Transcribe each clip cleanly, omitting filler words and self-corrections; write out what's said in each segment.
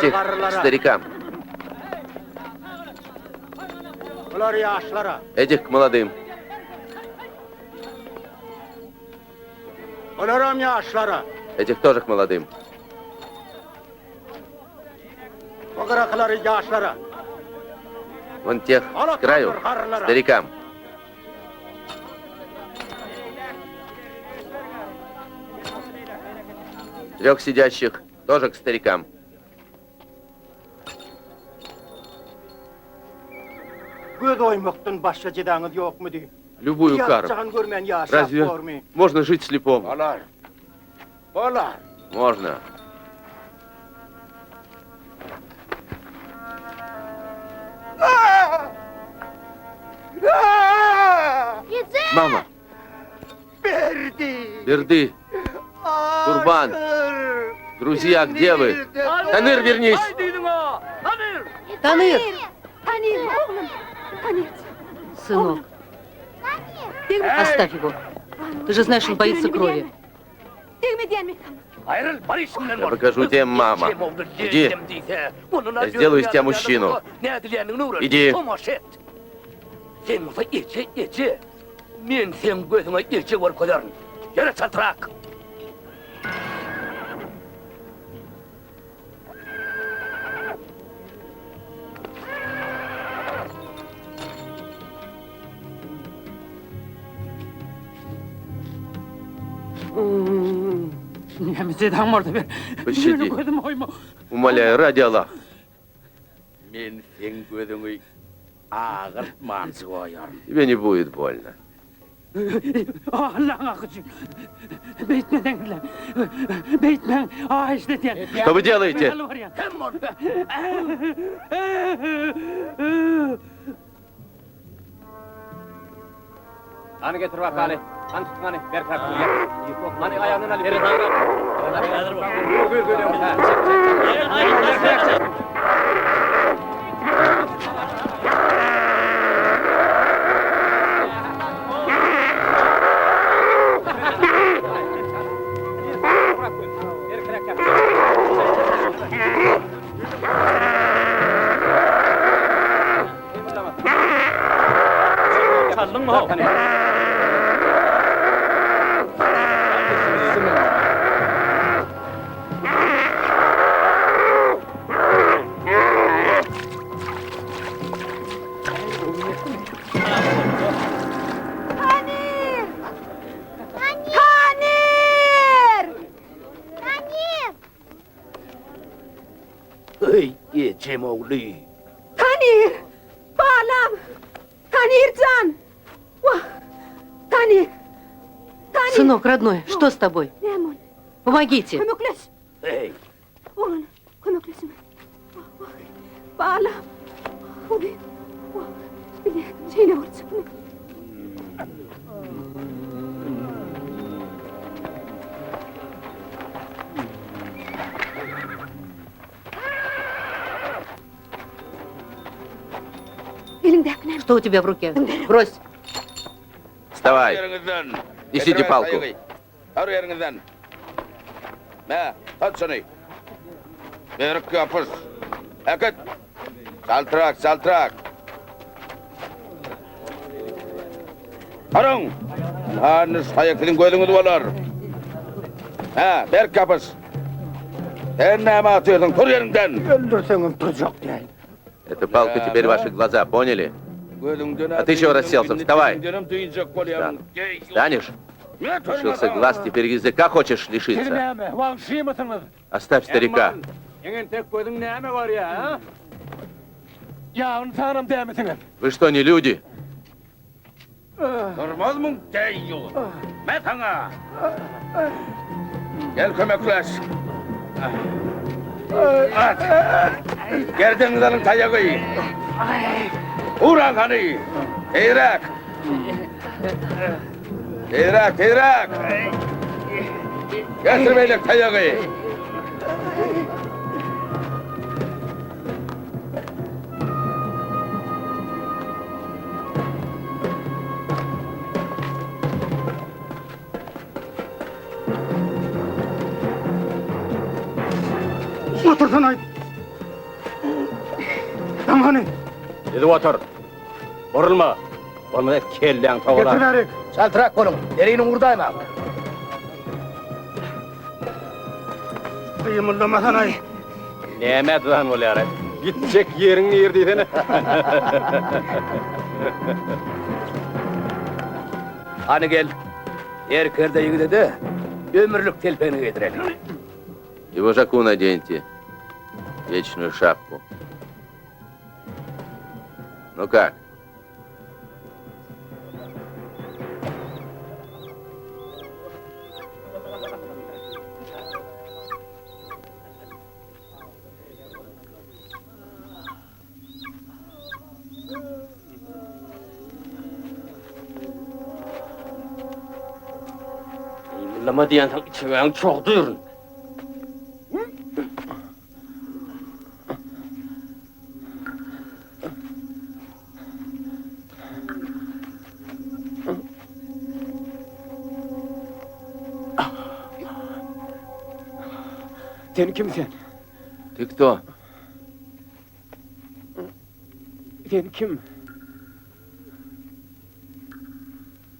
Этих к старикам. Этих к молодым. Этих тоже к молодым. Вон тех с краю, к старикам. Трех сидящих тоже к старикам. Любую кару. Разве можно жить слепому? Можно. Мама! Берды! Курбан! Друзья, где вы? Таныр, вернись! Таныр! Сынок, оставь его. Ты же знаешь, он боится крови. Я покажу тебе, мама. Иди. Я сделаю из тебя мужчину. Иди. Пощади. Умоляю, ради Аллаха. Тебе не будет больно. Что вы делаете? Танир! Балам! Танирджан! Танир! Сынок, родной, что с тобой? Помогите. Балам! Что у тебя в руке? Брось. Вставай. Несите палку. Saltrak. Arang. Hanus hayakling koydunuz dolar. Ha, ber kapış. Sen ne atıyorsun? Tur yerinden. Эта палка теперь ваши глаза, поняли? А ты чего расселся? Вставай. Встанешь? Лишился глаз, теперь языка хочешь лишиться? Оставь старика. Вы что, не люди? Gerden dalın tayağı. Uğran kanı. Teyrak. Getir beylik tayağı. Otursan ay. hani? Dedi otur. Vurulma. Onu hep kellen tavalar. Getir Erik. Saltırak kolum. Derinin buradayım abi. Kıyımıllama sanay. Nimet lan ol yarat. Gidecek yerin neredeydi? Hani gel. Erkerde yigide de ömürlük telpeni getirelim. И вожаку наденьте вечную шапку. Ну как? Lama diyen tak içiven çok duyurun. Sen kimsin? Ты кто? Sen kim?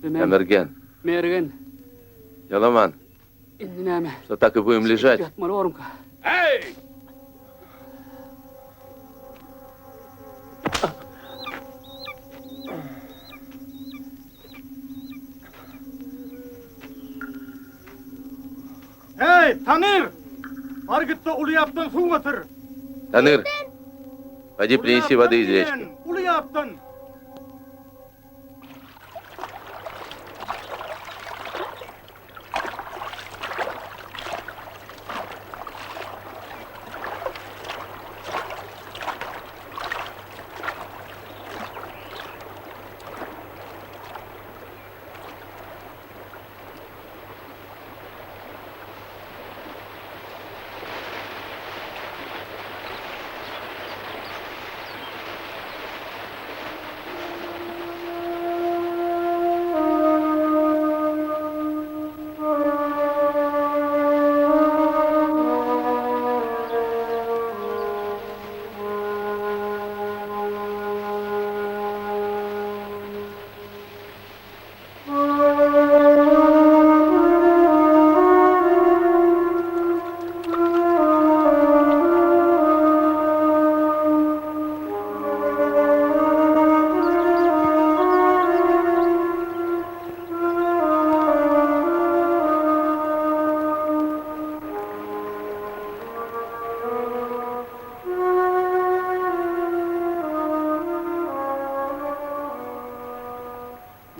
Эмерген. Mergen. Яломан. Indi näme? Что так и будем лежать? Yatmalı orumka. Hey! Hey Tanır! Var git de ulu yaptın su getir. Таныр, пойди принеси воды из речки. Ulu yaptın.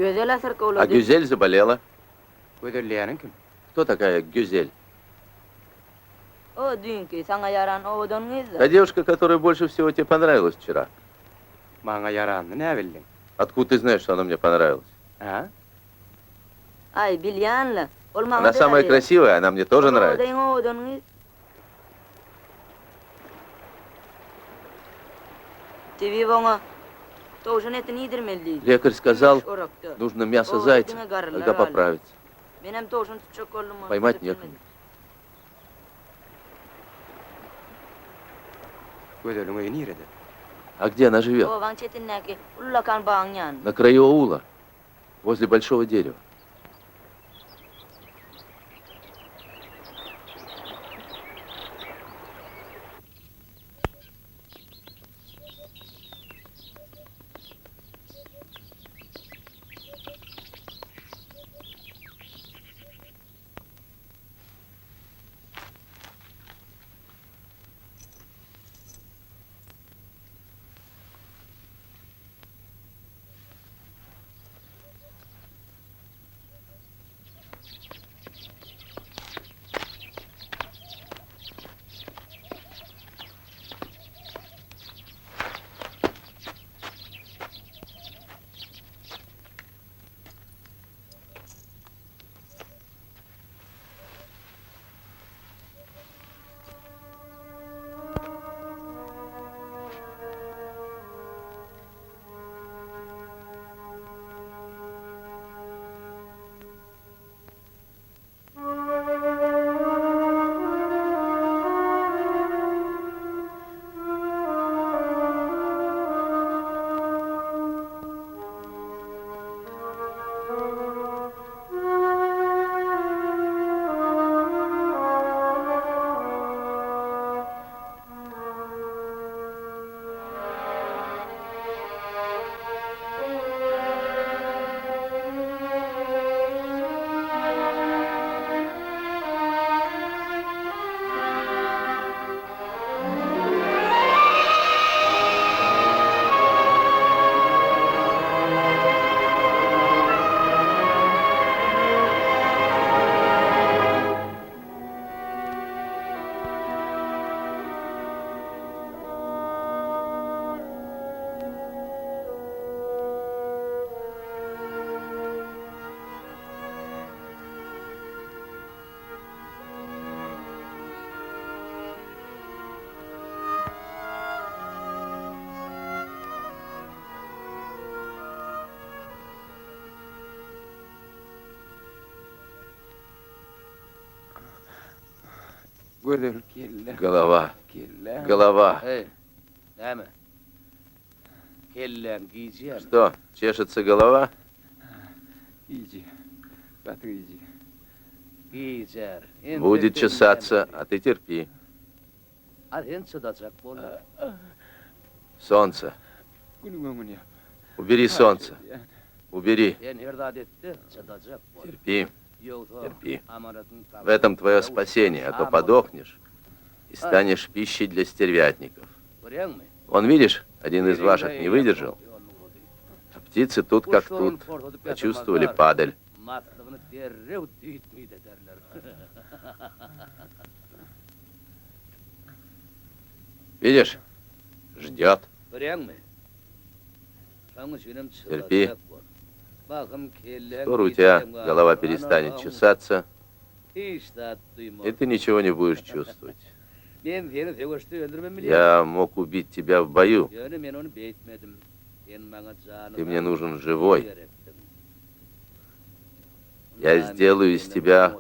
Güzel asır А Гюзель заболела. Göderleyenin kim? Кто такая Гюзель? O dünkü sana yaran oğudun kızı. Та девушка, которая больше всего тебе понравилась вчера. Bana yaranını ne bildin? Откуда ты знаешь, что она мне понравилась? Ha? Ay bilyanlı. Olmadı Она самая красивая, она мне тоже нравится. Oğudun kız. Tivi bana. Tavşan etini yedirmeliyiz. Лекарь сказал, Orakta. нужно мясо зайца, когда поправится. Benim tavşan tutacak oğlum. Поймать некому. Göderin evi nerede? А где она живет? Oğlan çetinleki. Ullakan bağın yan. На краю аула, возле большого дерева. Голова. Голова. Ey, näme? Kellen giyeceğim. Что, чешется голова? Giyeceğim. Будет чесаться, а ты терпи. Arhen çıdacak bolu. Солнце. Убери солнце. Убери. Ben herdad etti, çıdacak bolu. Терпи. Yoksa Терпи. amaratın В этом твое спасение, а то подохнешь и станешь пищей для стервятников. Görüyor musun? Вон, видишь, один из ваших не выдержал, а птицы тут как тут почувствовали падаль. Matlığını derrev düğütmeyi de derler. Видишь? Ждет. Görüyor musun? Sana şunun Терпи. çıdacak bol. Bakım kellen Скоро у тебя giyeceğim, голова ana перестанет ağam. чесаться, Hiç de duymam. и ты ничего не будешь чувствовать. Ben seni sevişti öldürmem bile. Я mог убить тебя в bою. Yani ben onu beyitmedim. Sen bana canını Ты мне нужен öğrettin. живой. Я сделаю из тебя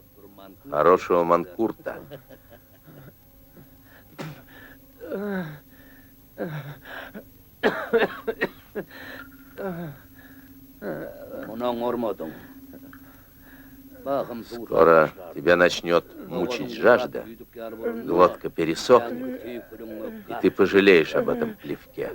хорошего манкурта. Onun ormadın. Bakım Скоро тебя начнет мучить жажда, глотка пересохнет, и ты пожалеешь об этом плевке.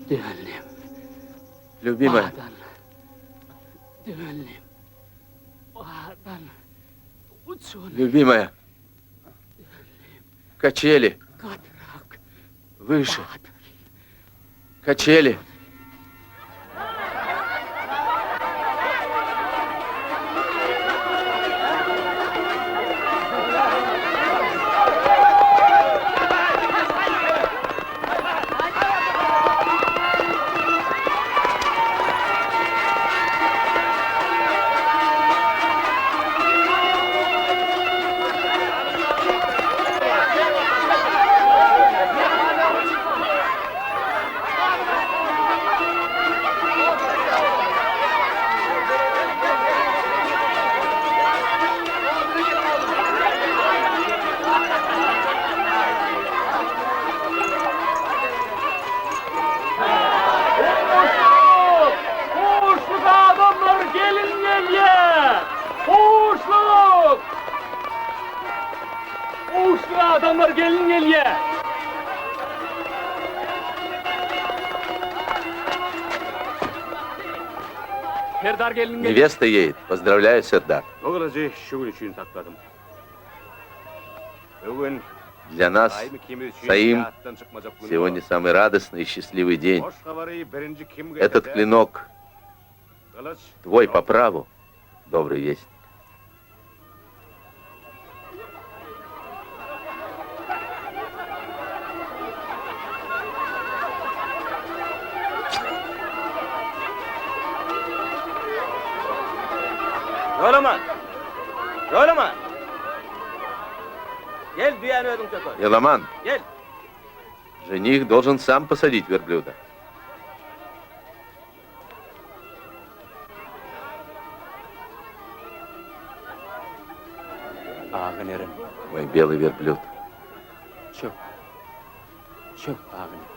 Дюльним. Любимая, Падан. Дюльним. Падан. Ученый. любимая, качели, Катрак. выше, качели. Koğuşluk adamlar gelin geliye! Koğuşluk! Koğuşluk adamlar gelin geliye! Serdar gelin geliye. Невеста едет. Поздравляю, Сердар. Oğlacı şugul için takladım. Bugün Для нас ikimiz için Sayın hayattan çıkmayacak gün сегодня var. самый радостный и счастливый день. Boş kavarayı birinci kim Этот getirdi? клинок Kılıç. твой по праву, добрый весть. Yollaman! Yollaman! Gel düğeni ödün kötü. Еламан, Gel. жених должен сам посадить верблюда. Ağınırım. Мой белый верблюд. Çok. Çok ağınırım.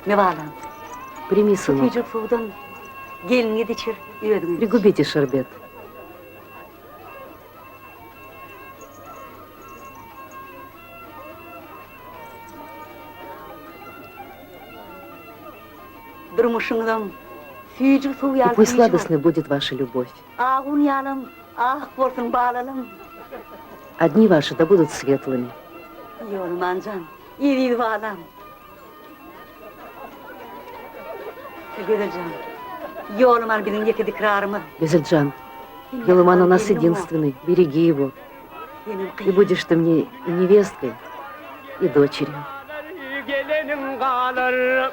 Мевалам. Прими, сынок. Küçük sudan gelin yetişir, ödüm. Пригубите шербет. Durmuşundan küçük su И yal. пусть сладостной будет ваша любовь. Ağun yalım, ah korsun bağlalım. Одни ваши да будут светлыми. Yolum ancan, iri bağlam. Güzelcan, yolum al bizim yeki dikrarımı. Безельджан, Елыман у нас единственный. Береги его. Benim И kıyım. будешь ты мне и невесткой, и дочерью. Gelenin kalır.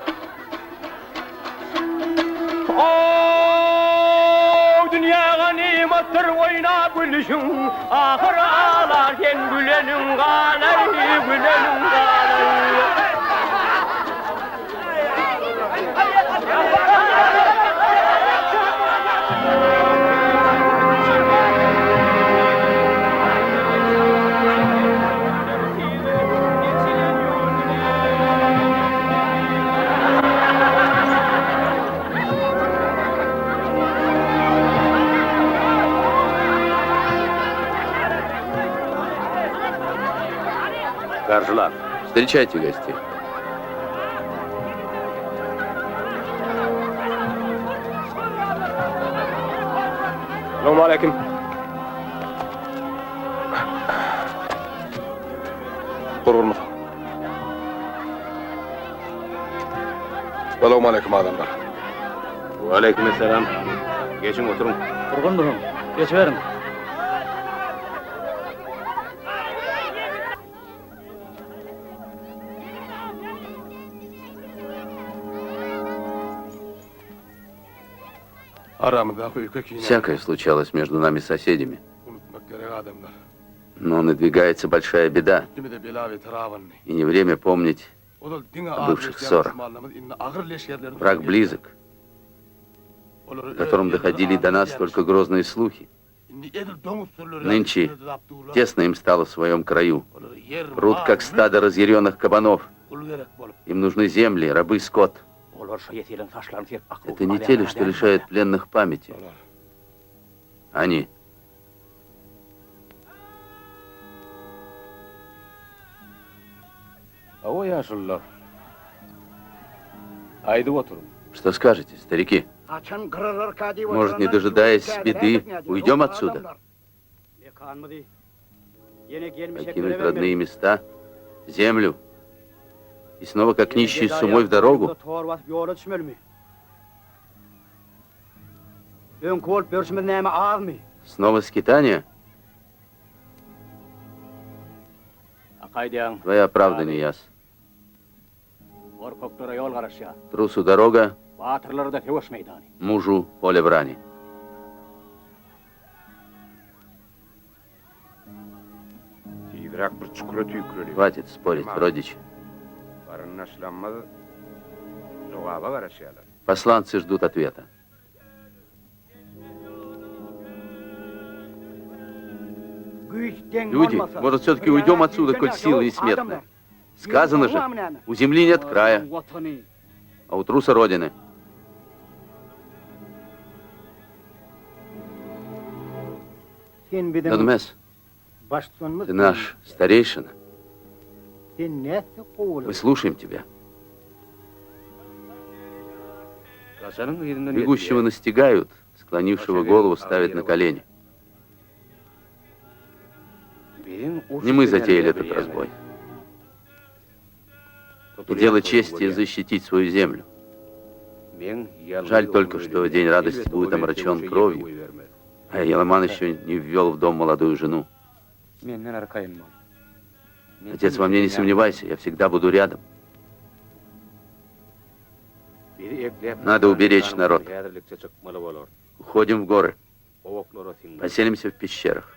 Oh, dünya nimettir oyna gülüşün. Ahır ağlarken gülenin kalır, gülenin kalır. Karşılar. Встречайте гостей. Selamun aleyküm. Kurulmuş. Selamun aleyküm adamlar. Aleykümselam. Geçin oturun. Durgun durun. Geçiverin. Aramızda hükük yine Всякое случалось между нами соседями. unutmak gerek adamlar. Но надвигается большая беда, Şimdi de bela ve taravanlı. и не время помнить. O da dine О бывших ağır ссорах. Müslümanlarımız inne ağır leşkerlerini Враг близок, Onları о котором доходили до нас только грозные слухи. inne edil domuz sürüleri Nынче yaptığını zaptuğular. Тесно им стало в своем краю. Onları yer, Прут, mal, как стадо разъяренных кабанов. kul gerek bolup. Им нужны земли, рабы, скот. Olur şu yetilen taşlarını tek akıl. Это не те ли, что лишают пленных памяти. Onlar. Они. А o yaşlılar. Haydi oturun. Что скажете, старики? Açan kırılır kadi. Может, не дожидаясь беды, уйдем отсюда? Покинуть родные места, землю, и снова как нищий с умой в дорогу? Ön kol pörsümüz näme az mı? Снова скитание? Akaydiyan. Твоя правда не яс. Korkoklara yol karışya. Трусу дорога, Batırları da kevoş meydanı. мужу поле брани. Tiydirak bir çukura tüyükürülüyor. Хватит спорить, родичи. Arınlaşlanmaz. Cevaba karışıyorlar. Посланцы ждут ответа. Люди, может, все-таки уйдем отсюда, коль силы несметны. Сказано же, у земли нет края, а у труса родины. Нодмес, ты наш старейшина. Мы слушаем тебя. Бегущего настигают, склонившего голову ставят на колени. Не мы затеяли этот разбой. И дело чести защитить свою землю. Жаль только, что день радости будет омрачен кровью, а Елыман еще не ввел в дом молодую жену. Отец, во мне не сомневайся, я всегда буду рядом. Надо уберечь народ. Уходим в горы. Поселимся в пещерах.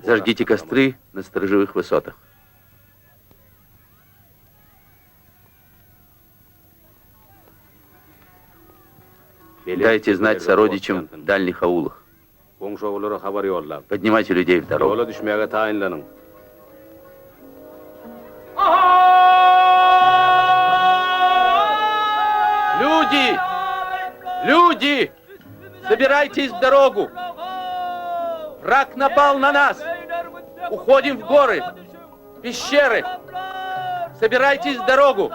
Зажгите костры на сторожевых высотах. Дайте знать сородичам в дальних аулах. Поднимайте людей в дорогу. Люди! Люди! Собирайтесь в дорогу! Враг напал на нас! Уходим в горы, в пещеры! Собирайтесь в дорогу!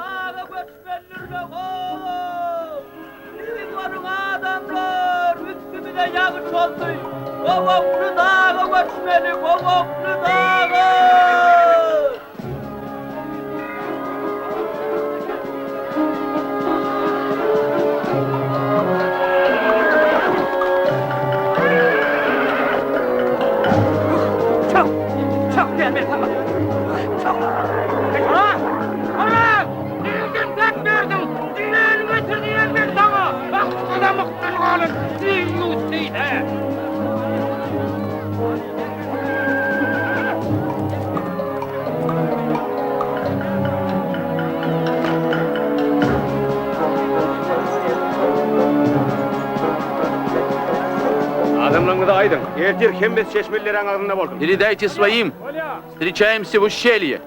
Adamlarını da aydın. Ertir kembes çeşmelerin ağzında buldum. Передайте своим. Встречаемся в ущелье.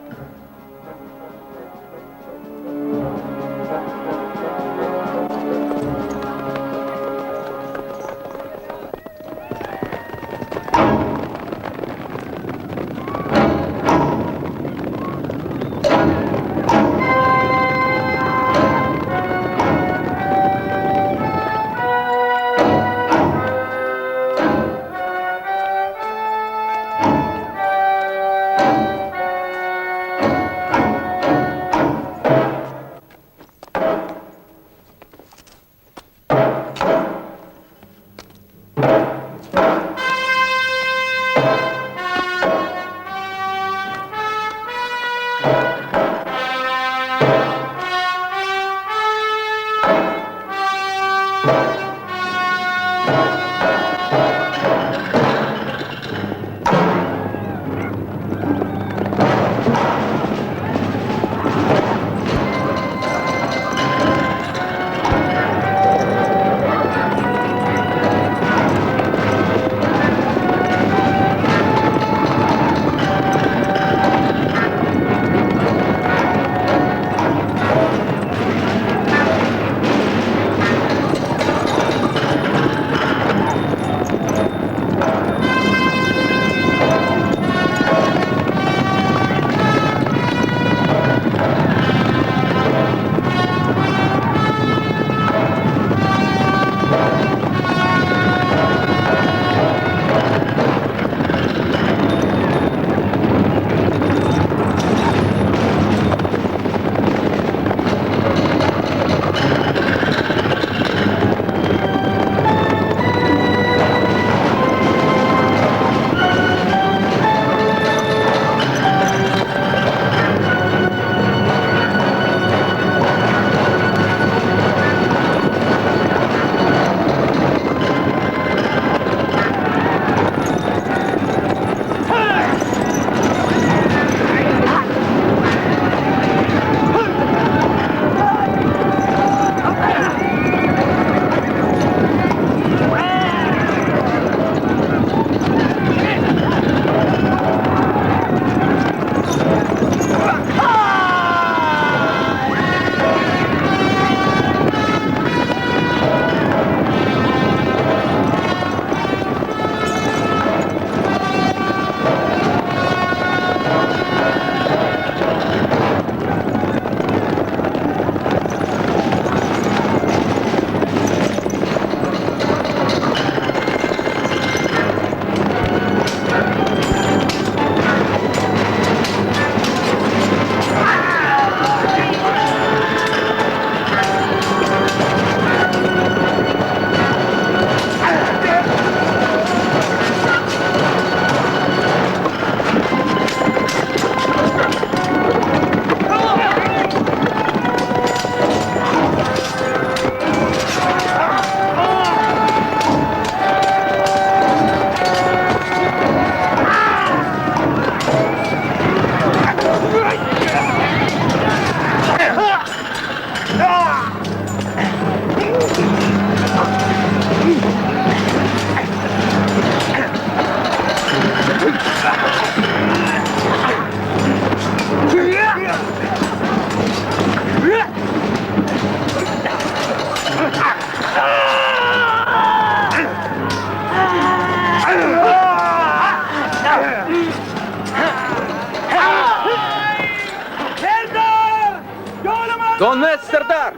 Дон Вестердар!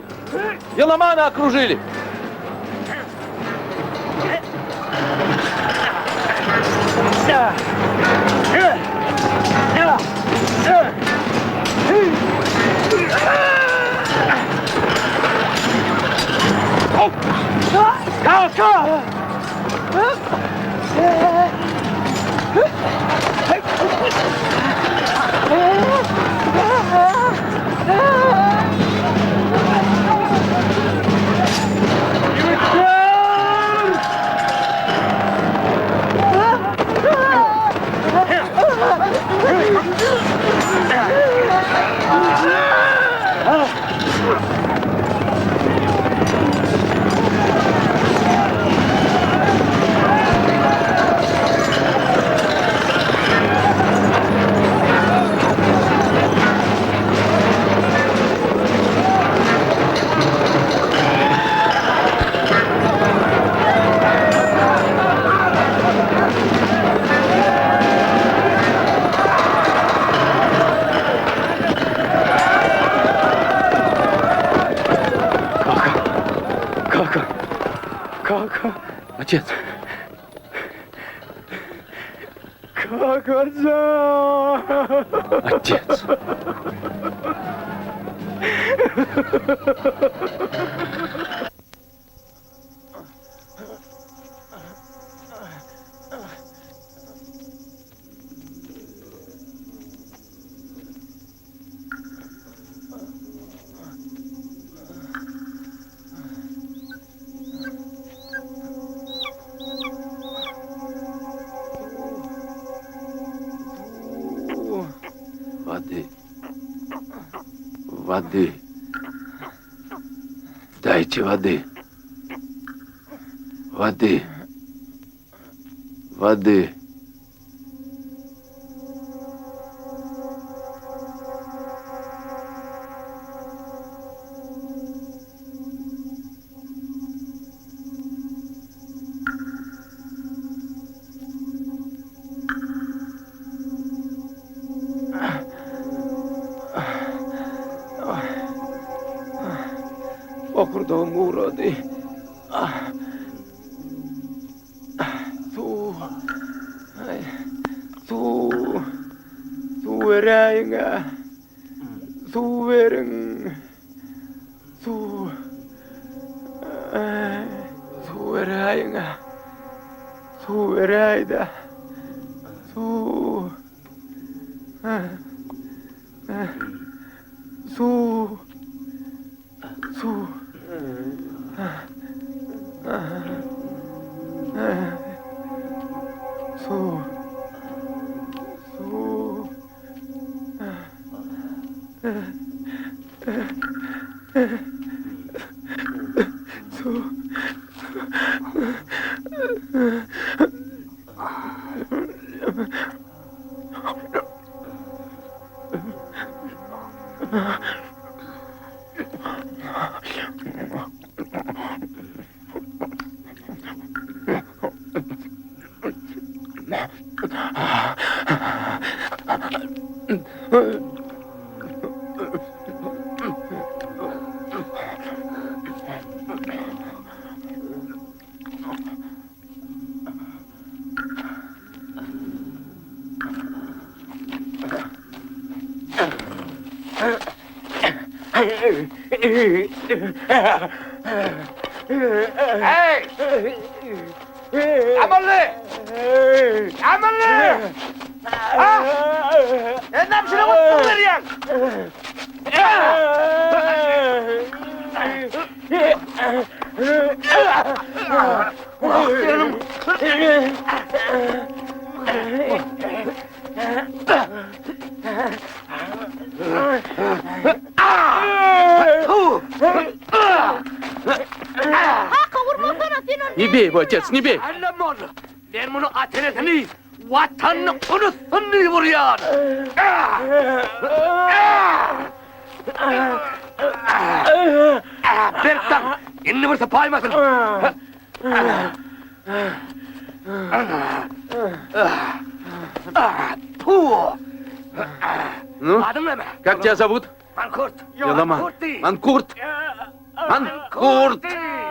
Еломана окружили! Отец. Как отца! Отец. Воды. Воды. Дайте воды. Воды. Воды. Okurdağım uğradı. Su. Ay. Su. Su verin. Su verin. Su. Su verin. Su vereydi. Su. Su. Su. Su. Su. Hey! عملي! عملي! انا مش نموت مريم! Не бей его, отец, не бей! Ben bunu atenesini, vatanını konusunu vuruyor. Berktan, inni varsa paymasın. Ну, Adın ne be? как тебя зовут? Mankurt. Еламан. Mankurt. Манкурт. Манкурт.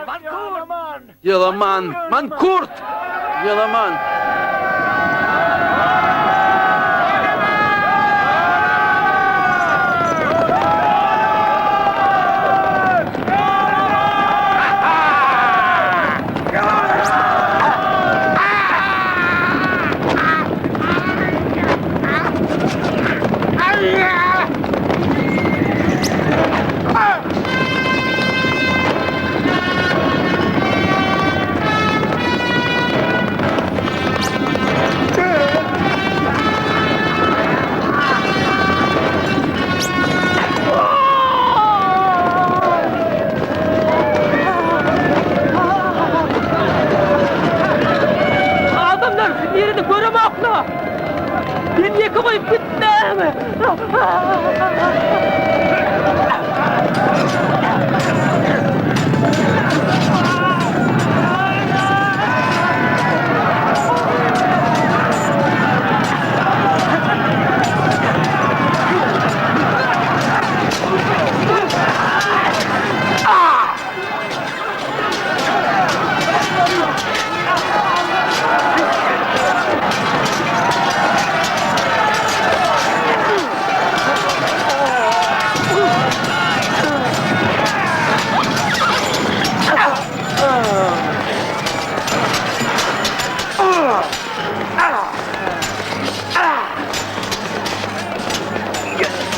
Mankurt. Еламан. Манкурт. Еламан. Adamlar yerini göremekle. Ben yıkı koyup gitmem.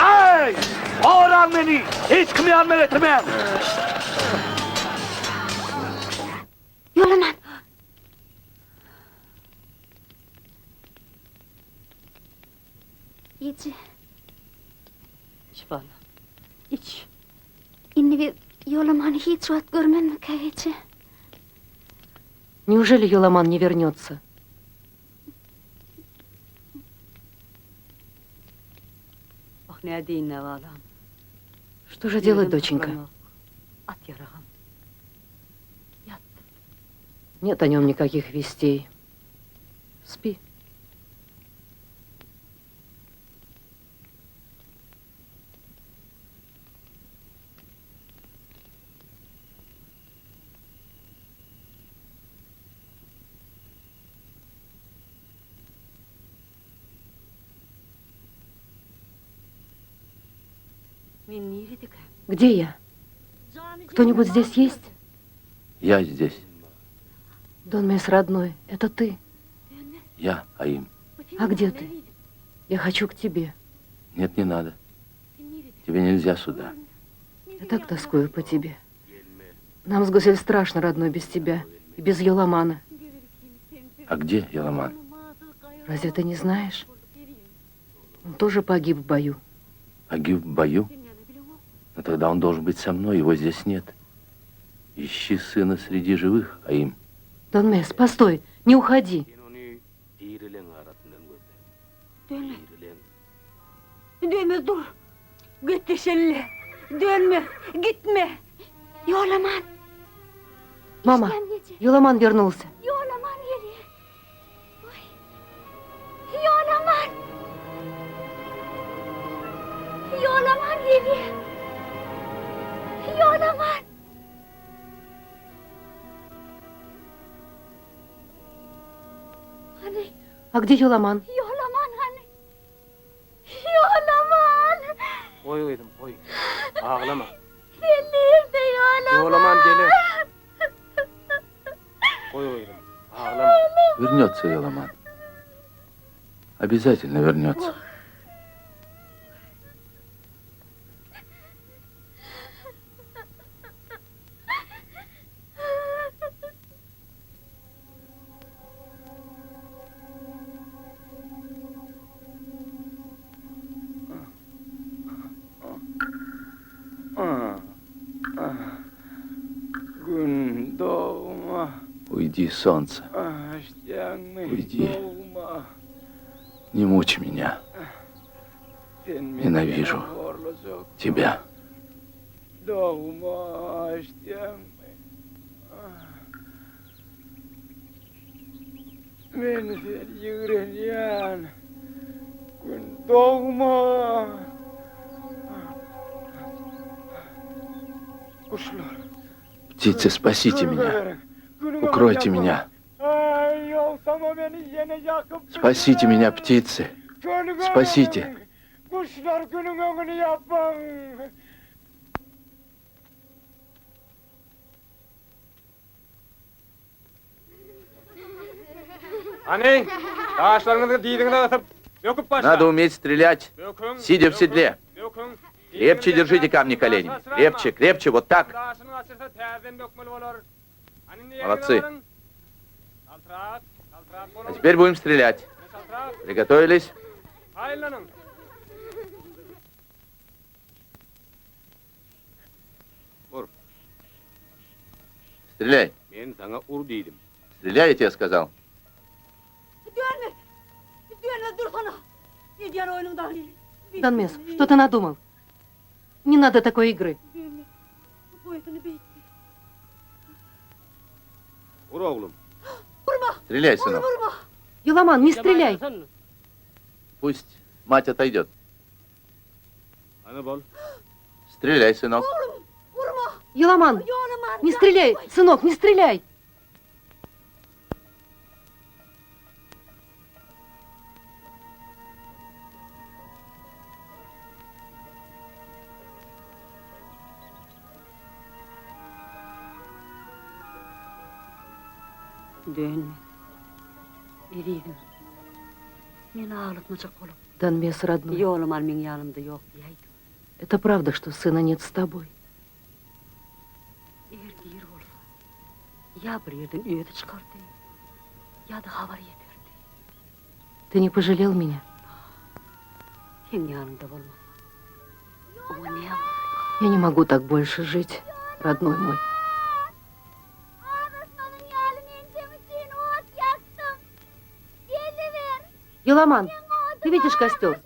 Ay! Oğran beni! Hiç kim yanına getirmem! Yolaman. İçi. İç bana. İç. İnni bir Yolaman hiç rahat görmen mi kayıcı? Неужели Еламан не вернется? Bak ne deyin ne valam. Что же делать, доченька? At yarağım. Нет о нем никаких вестей. Спи. Где я? Кто-нибудь здесь есть? Я здесь. Дон Мес, родной, это ты. Я, Аим. А где ты? Я хочу к тебе. Нет, не надо. Тебе нельзя сюда. Я так тоскую по тебе. Нам с Гусель страшно, родной, без тебя. И без Еламана. А где Еламан? Разве ты не знаешь? Он тоже погиб в бою. Погиб в бою? Но тогда он должен быть со мной, его здесь нет. Ищи сына среди живых, Аим. Дон Мес, постой, не уходи. Dönme dur. Gitti şelle. Dönme. Gitme. Yolaman. Мама, Еламан вернулся. Yolaman geliyor. Oy. Yolaman. Yolaman geliyor. Yolaman. Hani А где Еламан? Yolaman hani. Yolaman. Koy kızım koy. Ağlama. Nerede Yolaman? Yolaman gelir. Koy kızım. Ağlama. Вернется Еламан. Обязательно вернется. Gün doğma, Уйди, солнце. açtığını Уйди. doğma. Не мучь меня. Sen Ненавижу horlacak. тебя. Doğma, açtığını. Men sen yüreğin Gün doğma. Kuşlar. Птицы, спасите меня. Укройте меня. Ay, yolsama beni yine yakıp Спасите меня, птицы. Gönlümü Спасите. verin. Kuşlar günün önünü yapın. Anne, ağaçlarınızı diğerine atıp döküp başla. Надо уметь стрелять, Dökün, сидя в седле. dökün. Крепче держите камни коленями. Крепче, крепче, вот так. Dağısını açırsa terden dökmeli olur. Hani niye Молодцы. gidiyorsun? Saltırat, saltırat А bulun. теперь будем стрелять. Saltırat, Приготовились? hayırlanın. Стреляй. Men sana ur dedim. Стреляй, я тебе сказал. Dönme. Dönme dursana. İdiyen oyunundan. Данмес, что ты надумал? Не надо такой игры. Dönme. Bu etini bir. Ur oğlum. Стреляй, сынок. Vurma. Еламан, не стреляй. Пусть мать отойдет. Ana bol. Стреляй, сынок. Vurma. Еламан, Yoğlaman. не стреляй, сынок, не стреляй. Dönme. Eriyim. Meni ağlatmacak olup. Данмес, родной, Yoğlaman benim yanımda yok diyeydim. это правда, что сына нет с тобой? Eğer değil olsa. Ya bir yerden öğütü çıkardı. Ya da haber yeterdi. Ты не пожалел меня? Hem yanımda olmasa. Ama ne yapayım? Я не могу так больше жить, родной мой. Ağrısmanın yağlının temizliğini ot yaktım. Geliver. Еламан, ты видишь костер?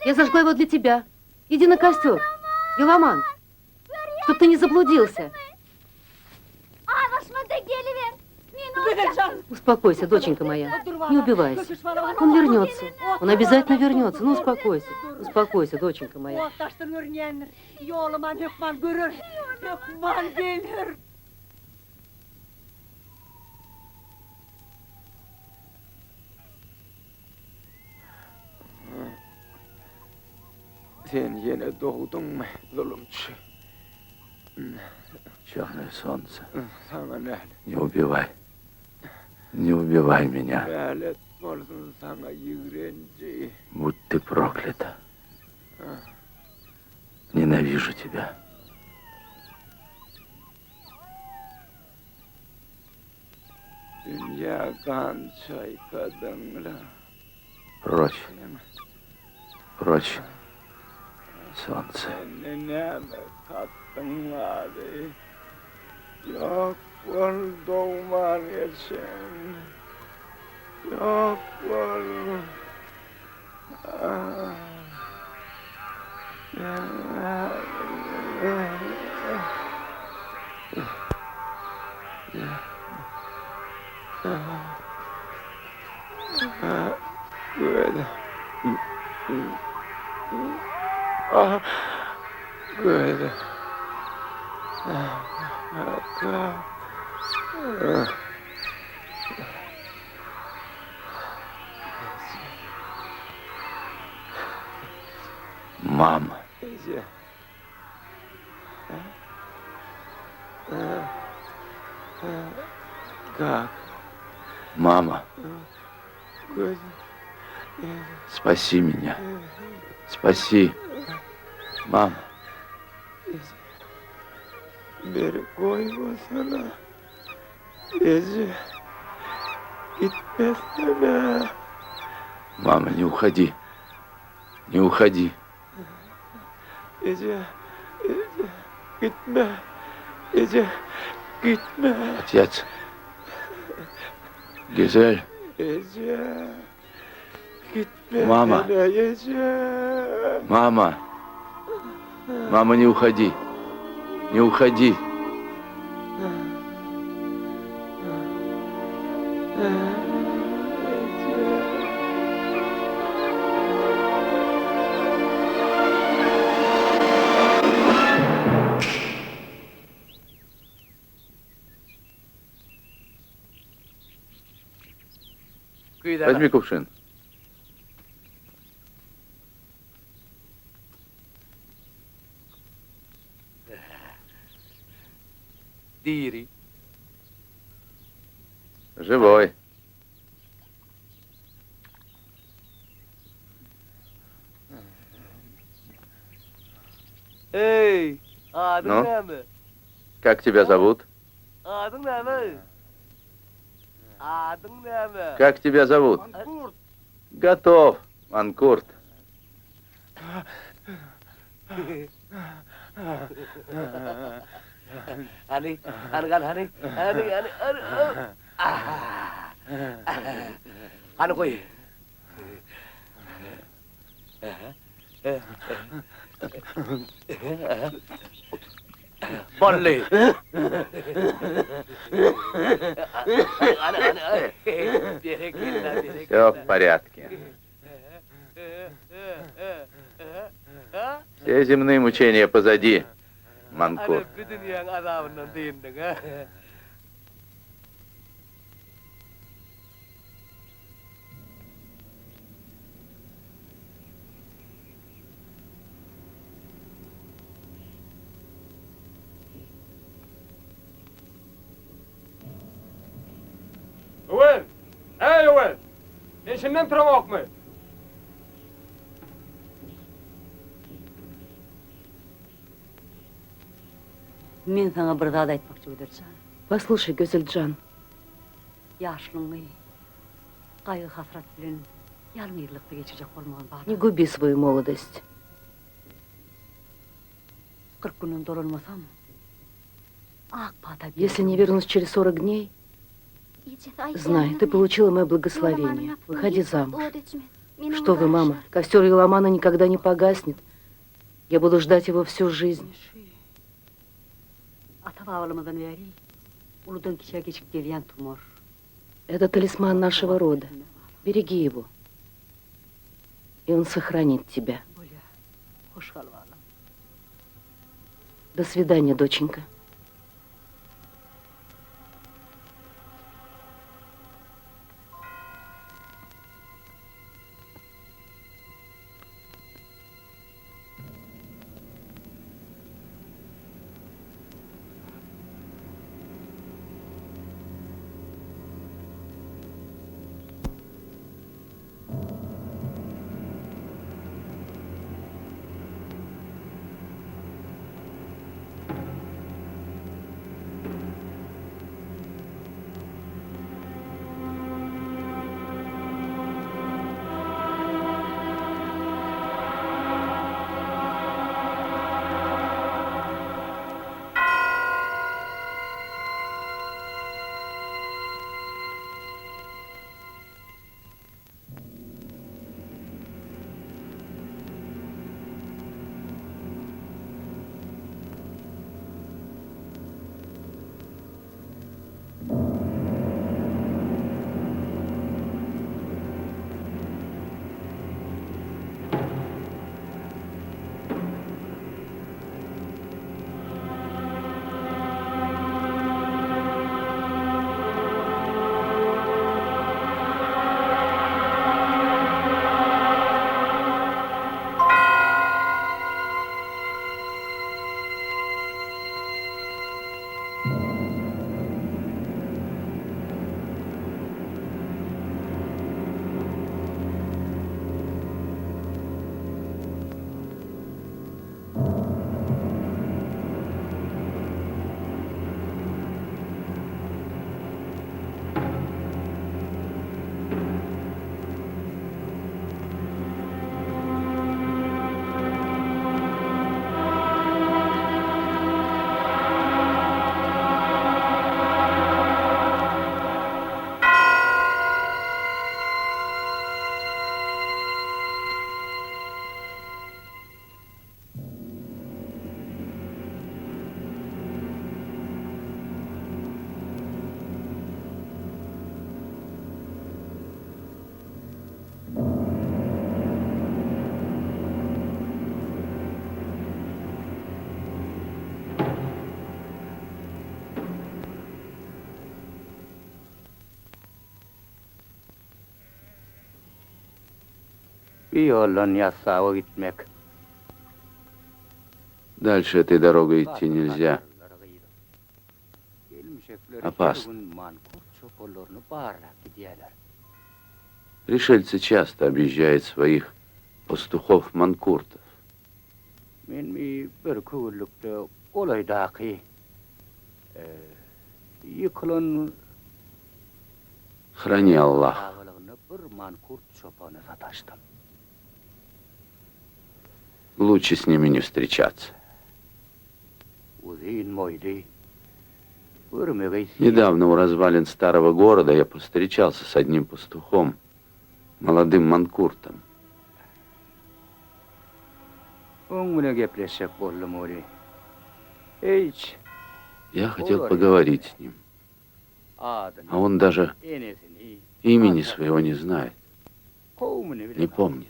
Я зажгла его для тебя. Иди на костер. Еламан, чтоб ты не заблудился. Ağrısmada geliver. Успокойся, доченька моя. Не убивайся. Он вернется. Он обязательно вернется. Ну, успокойся. Успокойся, доченька моя. O taştan örneğindir. Yoğlaman Hükman görür. Hükman gelir. Sen yine doğdun mu zulümçü? Черное солнце, Sana ne? не убивай. Не убивай меня. Lanet olsun sana yürenci. Будь ты проклята. Ненавижу тебя. Dünya kan çay kadınla. Прочь, прочь, солнце. Neneme kattın vardı. Yok olduğuman için. Yok ol. Good. Good. Мама, Как? мама, Good. спаси меня. Спаси. Мама, Beni koyma sana. Ece. Gitmesene. мама, не уходи. Не уходи. Ece. Ece. Gitme. Ece. Gitme. Отец. Гизель, Ece. Gitme. Mama. Ece. мама. Мама, не уходи. Не уходи. Возьми кувшин. Дири. Живой. Эй, Ну? Как тебя зовут? Как тебя зовут? Готов, Манкурт. Hani, hani. Ano ko eh? Bolli. Все в порядке. Все земные мучения позади, Манкурт. Bütün yang azabından değindin ha. Övel! Ey Övel! Peşinden turamak mı? Мен саңа бір зат айтмақчы Өдержан. Послушай, Гюзельджан, Яшылыңы, қайғы хасрат білен ялмырлықты кечіржек болмаған не бағда. губи свою молодость. 40 күннен доролмасам, ақ бата Если не вернусь через 40 дней, знай, ты получила мое благословение. Выходи замуж. Что вы, мама, костер Еламана никогда не погаснет. Я буду ждать его всю жизнь. Ата бабалымыздан бери, улудан киче кечіп келген тумор. Это талисман нашего рода. Береги его, и он сохранит тебя. Бөле, хош қалвалым. До свидания, доченька. Bir yoldan yasağa gitmek. Дальше этой дорогой идти нельзя. Опасно. Пришельцы часто объезжают своих пастухов-манкуртов. Men bir kuvvetlikte olaydaki yıkılan Храни Аллах. dağılığını bir mankurt çobanı sataştım. Лучше с ними не встречаться. Uzun moyli. Vurmegay Недавно у развалин старого города я повстречался с одним пастухом, молодым манкуртом. Оңмуна кеплешек болдум ори. Hiç Я хотел поговорить с ним, adını, а он даже enesini, имени своего не знает, kovmunu не bile помнит.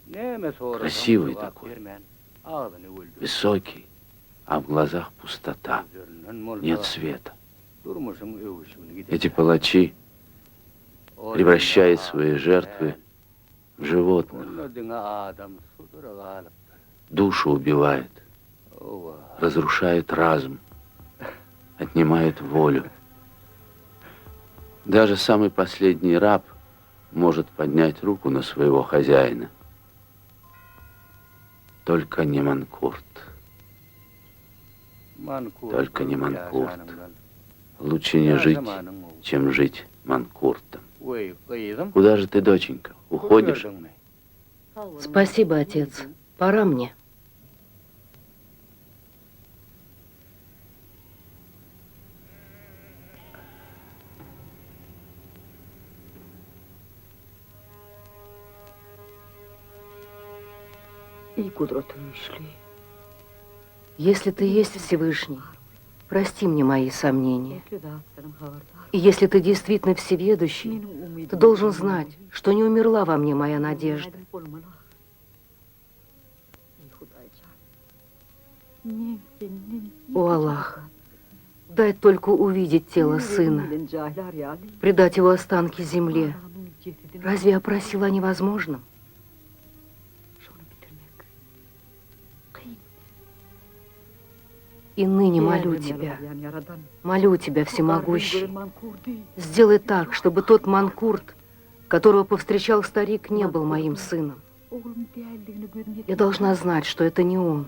Neme sorusam Красивый cevap такой. vermen, ağzını öldü. Высокий, а в глазах пустота, Gözlerinden molda, нет света. durmuşun övüşünü gidecek. Эти палачи превращают свои жертвы в животных, Onun adına adam sudura galıp. душу убивает, Ova. разрушает разум, отнимает волю. Даже самый последний раб может поднять руку на своего хозяина. Только не манкурт. Mankurt, Только не mankurt. yaşanımdan. Лучше не жить, чем жить манкуртом. Oy, kıydım. Куда же ты, доченька, уходишь? Gördün mü? Спасибо, отец. Пора мне. İyi kudreti güçlü. Если ты есть Всевышний, прости мне мои сомнения. Bekle dağıtlarım havardar. И если ты действительно всеведущий, Benim umidim ты должен знать, что не умерла во мне моя надежда. Aydın olmalı. Ey Худайcan. Men senin О Аллах, дай только увидеть тело сына, предать его останки земле. Разве я просила о невозможном? И ныне молю тебя, всемогущий, сделай так, чтобы тот манкурт, которого повстречал старик, не был моим сыном. Я должна знать, что это не он.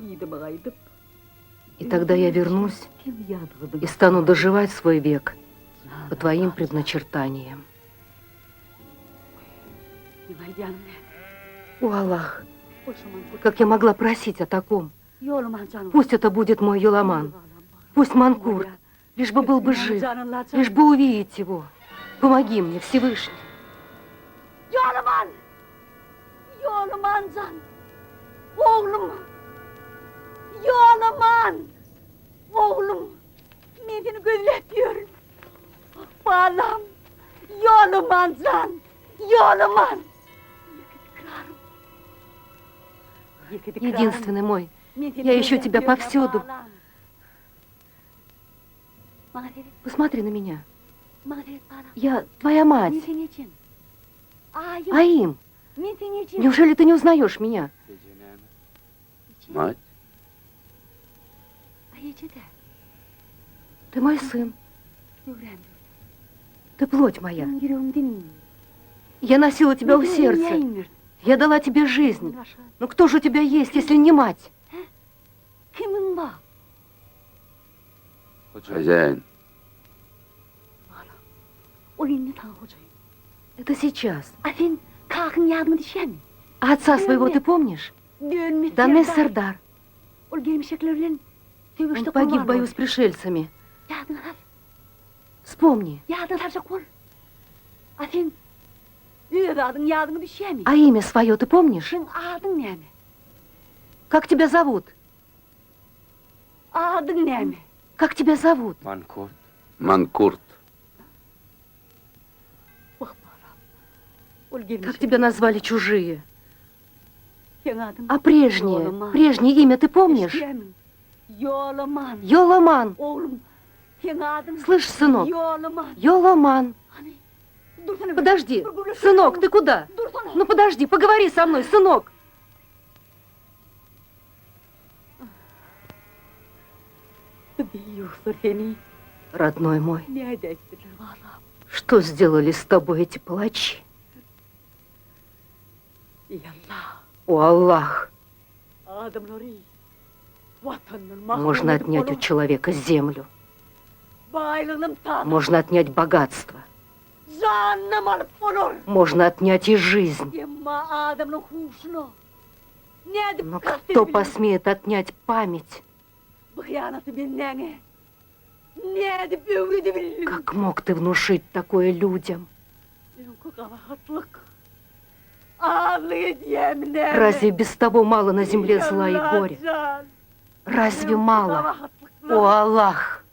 И тогда я вернусь и стану доживать свой век по твоим предначертаниям. О, Аллах, как я могла просить о таком? Пусть это будет мой Йоламан, пусть манкурт, лишь бы был бы жив, лишь бы увидеть его. Помоги мне, Всевышний. Yolaman! Yolaman can! Oğlum! Yolaman! Oğlum! Ben seni gözletiyorum. Balam! Yolaman can! Yolaman! Единственный мой, я ищу тебя повсюду. Посмотри на меня. Я твоя мать. Аим, неужели ты не узнаешь меня? Мать? Ты мой сын. Ты плоть моя. Я носила тебя у сердца. Я дала тебе жизнь. Но кто же у тебя есть, если не мать? Хозяин, Это сейчас. Афин, kalkın yardıma düşen. А отца своего ты помнишь? Данес Сардар. Он gelmişeklerle Он погиб в бою с пришельцами. Вспомни. Yardım harcak ol. Afin, üyedadın yardımı düşen mi? А имя свое ты помнишь? Sen adın ne mi? Как тебя зовут? Adın ne mi? Как тебя зовут? Mankurt. манкурт. Как тебя назвали чужие? Adın А прежнее имя ты помнишь? Yolaman. Йоламан. Oğlum, senin adın Слышь, сынок, Yolaman. Йоламан. Dursana. Подожди, сынок, ты куда? Dursana. Ну подожди, поговори со мной, сынок. Родной мой, что сделали с тобой эти палачи? О, Аллах! Можно отнять у человека землю. Можно отнять богатство. Можно отнять и жизнь. Но кто посмеет отнять память? Как мог ты внушить такое людям? Разве без того мало на земле зла и горя? Разве мало? О, Аллах!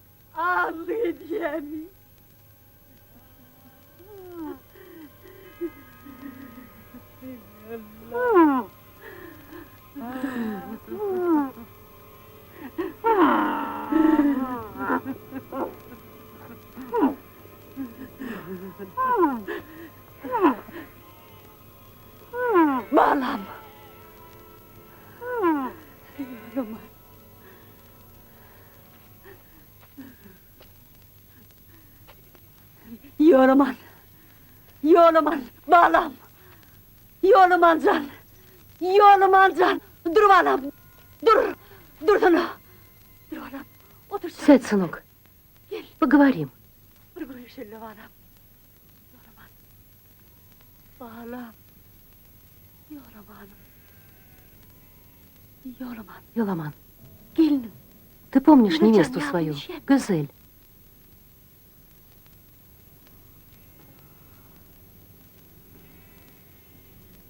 Balam. Yolaman. Yolaman. Balam. Yolaman can. Yolaman can. Dur balam. Dur. Dur sana. Dur balam. Otur sen. Сядь, сынок. Поговорим. Dur buraya şöyle balam. Yolaman. Balam. Yolamanım. Yolaman. Йоламан, Gelinim. ты помнишь Ну, невесту я свою, вообще- Гюзель?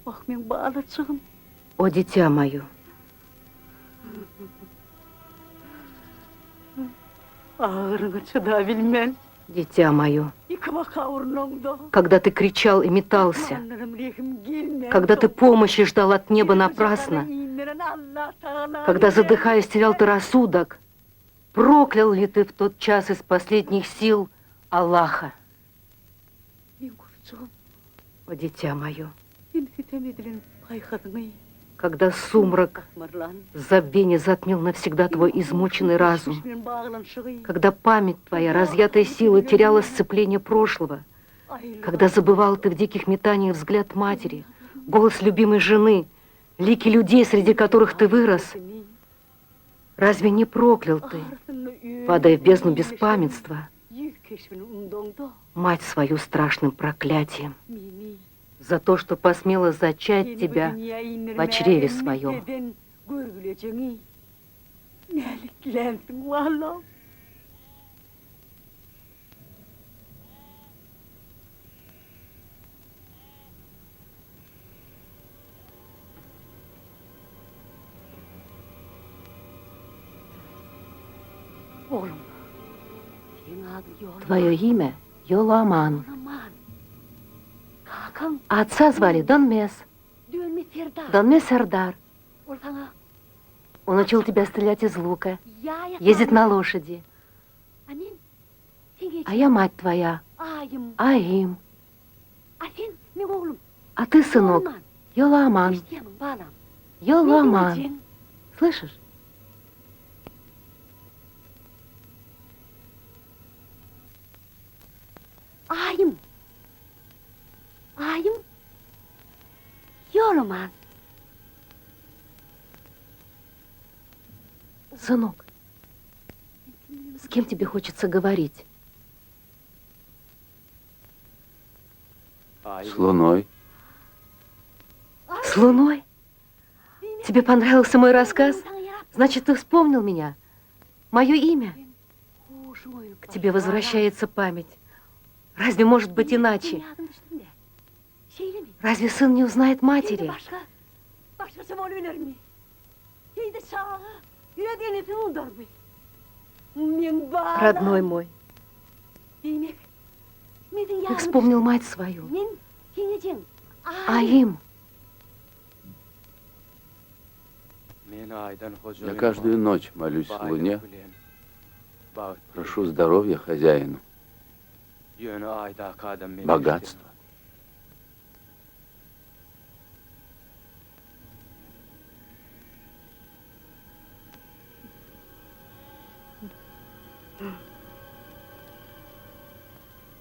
Bak ben bağlatacağım. О, дитя мое, Ağrını çıdabilmen. дитя мое, Yıkma kavurunumda. когда ты кричал и метался, когда ты помощи ждал от неба напрасно, когда, задыхаясь, терял ты рассудок, проклял ли ты в тот час из последних сил Аллаха? О, дитя мое, когда сумрак забвения затмил навсегда твой измученный разум, когда память твоя, разъятая силой, теряла сцепление прошлого, когда забывал ты в диких метаниях взгляд матери, голос любимой жены, лики людей, среди которых ты вырос, разве не проклял ты, падая в бездну беспамятства, мать свою страшным проклятием за то, что посмела зачать тебя в чреве своем? Твое имя Йоламан. А отца звали Донмес. Донмес Сердар. Он учил тебя стрелять из лука, ездить на лошади. А я мать твоя, Аим. А ты, сынок, Йоламан. Йоламан. Слышишь? Ayım. Ayım. Yolaman. Сынок, с кем тебе хочется говорить? С Луной. С Луной? Тебе понравился мой рассказ? Значит, ты вспомнил меня? Мое имя? К тебе возвращается память. Разве может быть иначе? Разве сын не узнает матери? Родной мой, ты вспомнил мать свою. Аим. Я каждую ночь молюсь Луне, прошу здоровья хозяину, богатства.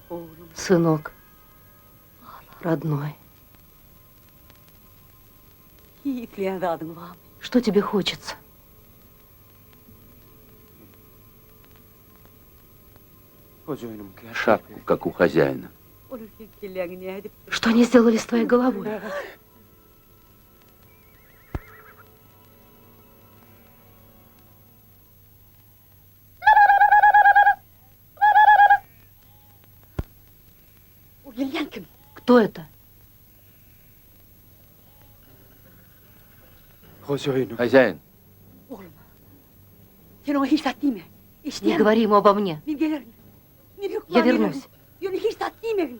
Oğlum, Сынок, родной, yiğitliğin adın var mı? что тебе хочется? Шапку, как у хозяина. Ölürken kelleğini ne edip Что они сделали с твоей головой? o gelen kim? Кто это? Хозяин, Oğlum. Sen ona hiç sattın mı? Не İşte говори ему обо мне. bir gelir. Я вернусь. Yolu hiç sattın mı?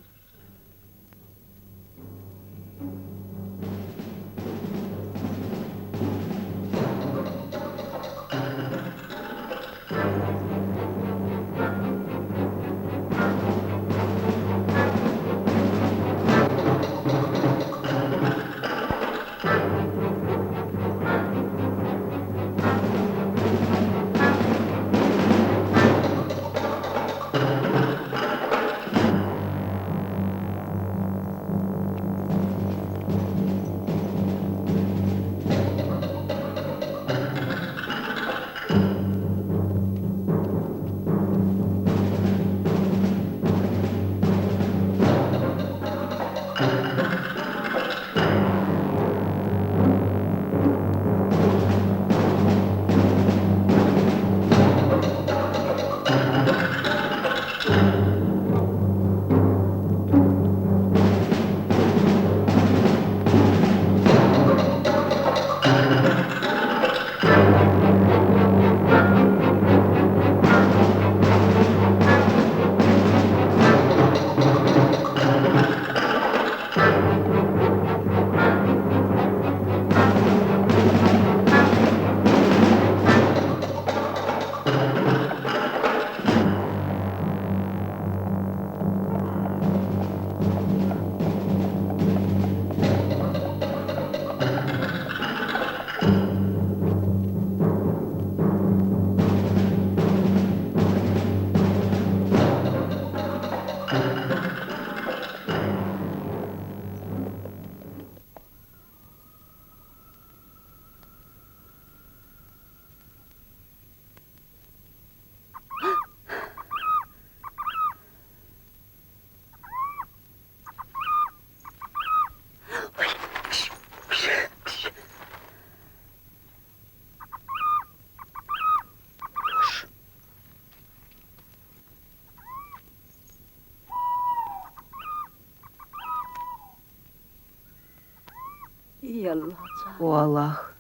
И Аллах. О, Аллах,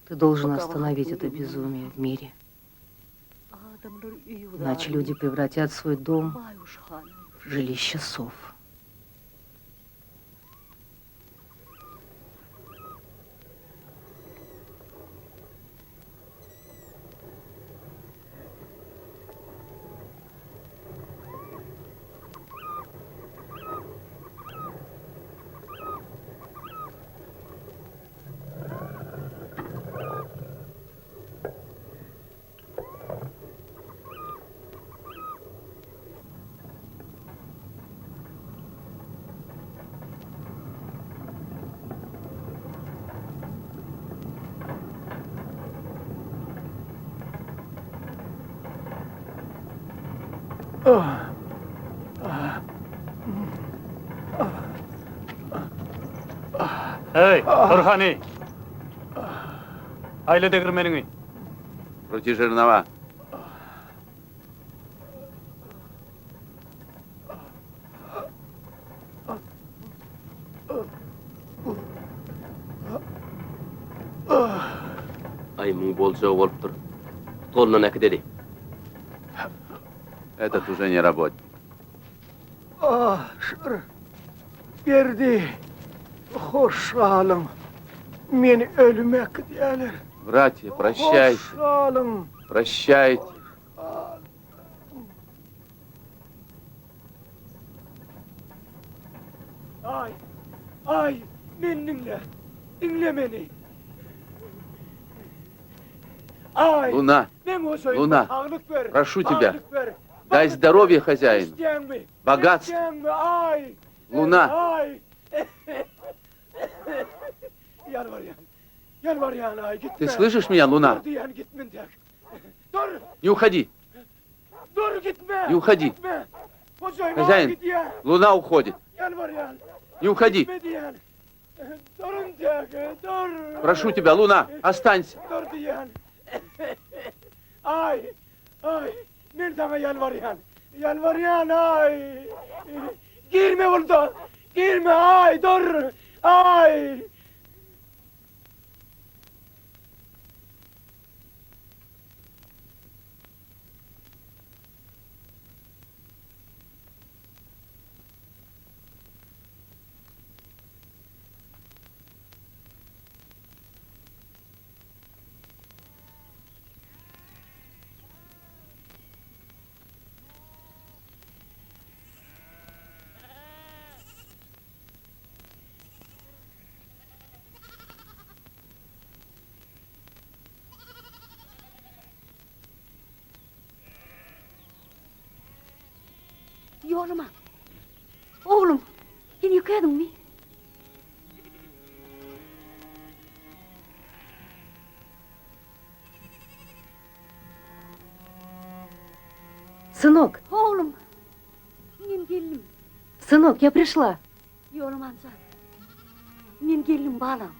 ты должен остановить это безумие в мире. Иначе люди превратят свой дом в жилище сов. Ey, Orhani. Aile degirmeniňi. крути жернова. Ayımın bolcağı olup dur. Tolunun eki dedi. Этот уже не работник. Berdi, hoş alın. Meni ölmek diyorlar. Братья, прощайте, Hoş alın. прощайте. Ay, beni dinle. Dinle beni. Ay. Луна, Ben o soyuna Luna, sağlık ver. прошу тебя, sağlık ver. дай здоровья хозяину. İsteyen mi? Богатство. İsteyen mi? Ay. Luna. Ay. Yalvar yan ay gitme. Ты слышишь меня, Луна? Dur diyen gitmin tek. Dur. Не уходи. Dur gitme. Не уходи. Gitme. O soyuna Хозяин, git ya. Луна уходит. Yalvar yan. Не уходи. Gitme diyen. Durun tek. Dur. Прошу тебя, Луна, останься. Dur diyen. Ay. Ay. Ben sana yalvarıyan. Yalvarıyan ay. Girme burada. Girme ay dur. Ay. Yorma. Oğlum, yine yıkayadın mı? Сынок, Oğlum, benim gelinim. сынок, я пришла. Yormanca. Benim gelinim bağlam.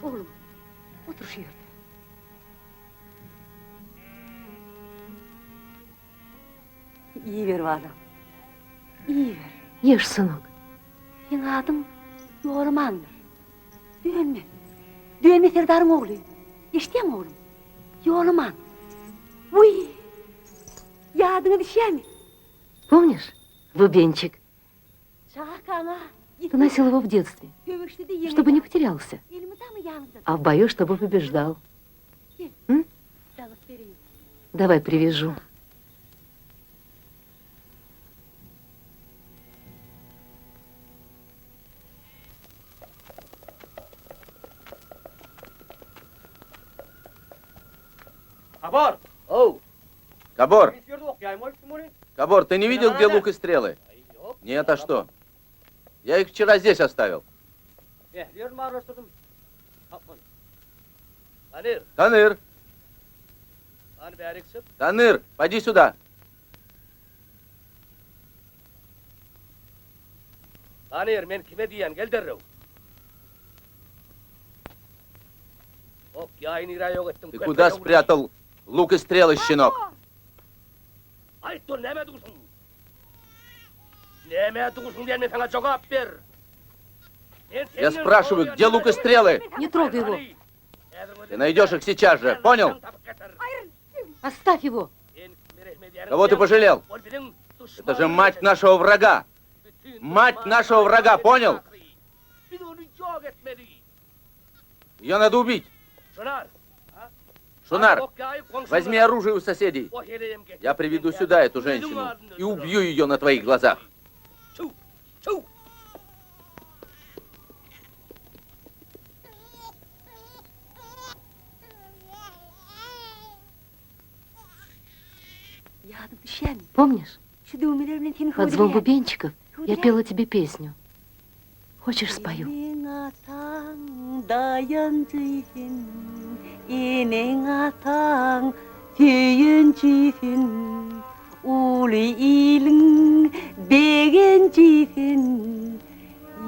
Oğlum, otur şu yerde. İyi ver bağlam. İyi ver. Ешь, сынок. Senin adın Yormandır. Dönme. Dönme Serdar'ın oğlu. İşte mi oğlum? Yorman. Uy. Yadına düşer mi? Помнишь, бубенчик? Şahkana. Ты носил его в детстве, Dövüştü de yeni. чтобы не потерялся. Elimi de mi yanında? А в бою, чтобы побеждал. Dalıp vereyim. Давай привяжу. Хабар! Оу! Кабор, Biz yerde okuyayım, o üstümünü. Кабор, ты не видел, где лук и стрелы? Нет, а что? Я их вчера здесь оставил. Ehliyorum araştırdım. Tapmadım. Tanır, Таныр, hani bir eriksip? Таныр, поди сюда. Tanır, men kime diyen, gel derrev. Ok, yayını ira yok ettim. Ты куда спрятал лук и стрелы, щенок? Ay dur, neme dursun? Neme dursun diyen mi sana cevap ver? Я спрашиваю, где лук и стрелы? Не трогай его. Ты найдешь их сейчас же, понял? Оставь его. Кого ты пожалел? Это же мать нашего врага. Мать нашего врага, понял? Ее надо убить. Шунар, возьми оружие у соседей. Я приведу сюда эту женщину и убью ее на твоих глазах. Yadım düşer mi? Помнишь, Şu düğmelerle seni под звон бубенчиков я пела тебе песню. Хочешь, спою? 다연지힌 인행아탕 뒤연지힌 우리 일은 백연지힌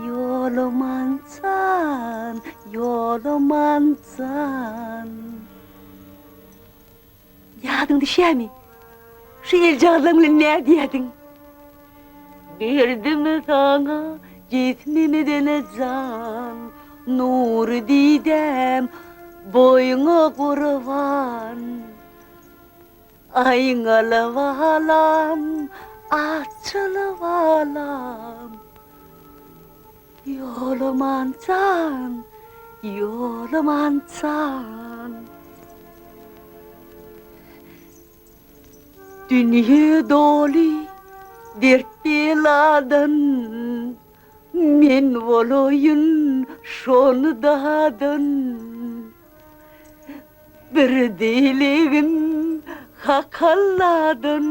요로만찬 Yadın düşer mi? Şu el cağlarımla ne diyedin? Verdim sana cismimi denecem, nur didem boyuna kurban. Aynalı valam, açılı valam. Yolumancan, yolumancan. Dünya dolu dert beladan men olayın şonu dağdan. Bir diligim hakalladan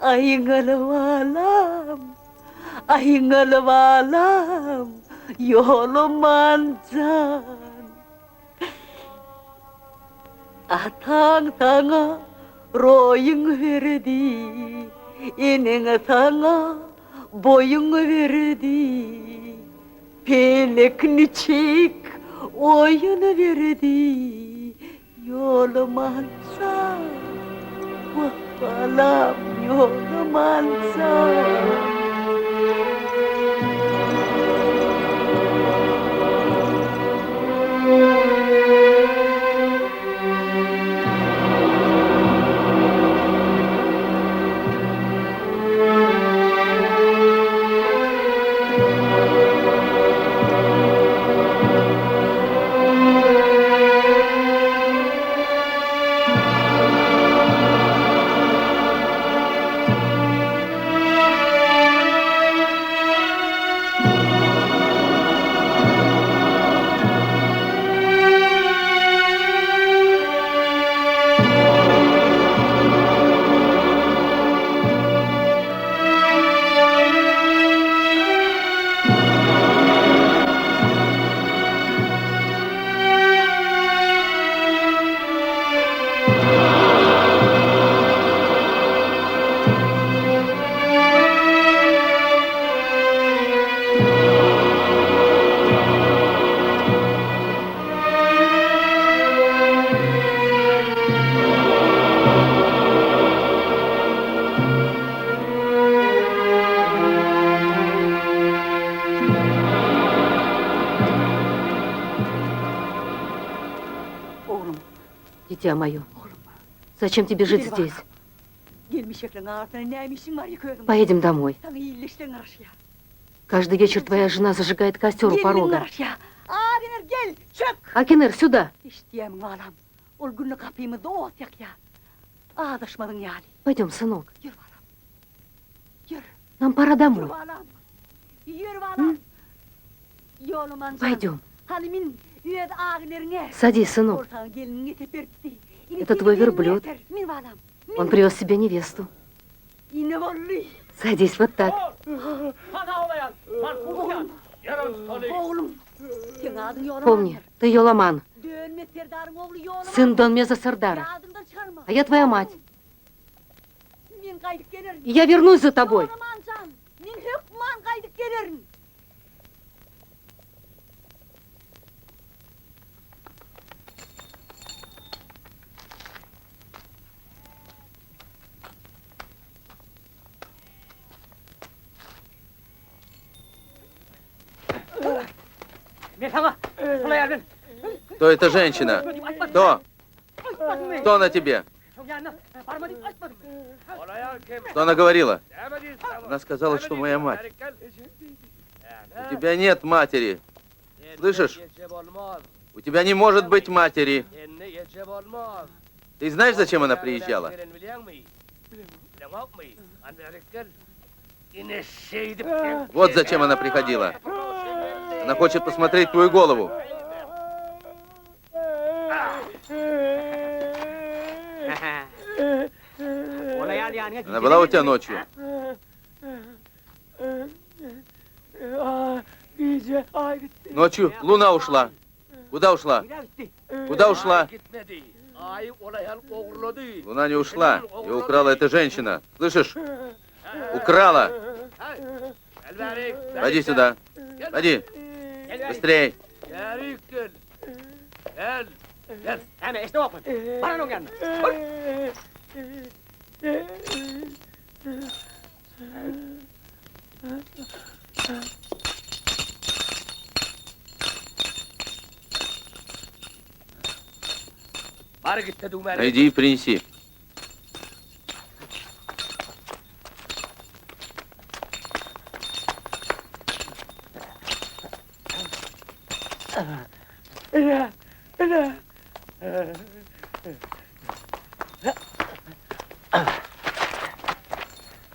ayıngalıvalam, ayıngalıvalam yolum ancan. Atang tanga royun verdi, inen tanga boyun verdi. Pelek niçik oyun verdi, yolum ancan. Vahvalam yolum ancan. Дитя мое, зачем тебе жить здесь? Поедем домой. Каждый вечер твоя жена зажигает костер у порога. Акинер, сюда! Пойдем, сынок. Нам пора домой. Пойдем. Садись, сынок. Это твой верблюд. Он привез себе невесту. Садись вот так. Помни, ты Йоламан, сын Донмеза Сардара. А я твоя мать. И я вернусь за тобой. Кто эта женщина? Кто? Кто на тебе? Что она говорила? Она сказала, что моя мать. У тебя нет матери. Слышишь? У тебя не может быть матери. Ты знаешь, зачем она приезжала? Вот зачем она приходила. Она хочет посмотреть твою голову. Она была у тебя ночью? Ночью луна ушла. Куда ушла? Куда ушла? Луна не ушла. Ее украла эта женщина. Слышишь? Украла. Ходи сюда. Ходи. Быстрей. Иди и принеси.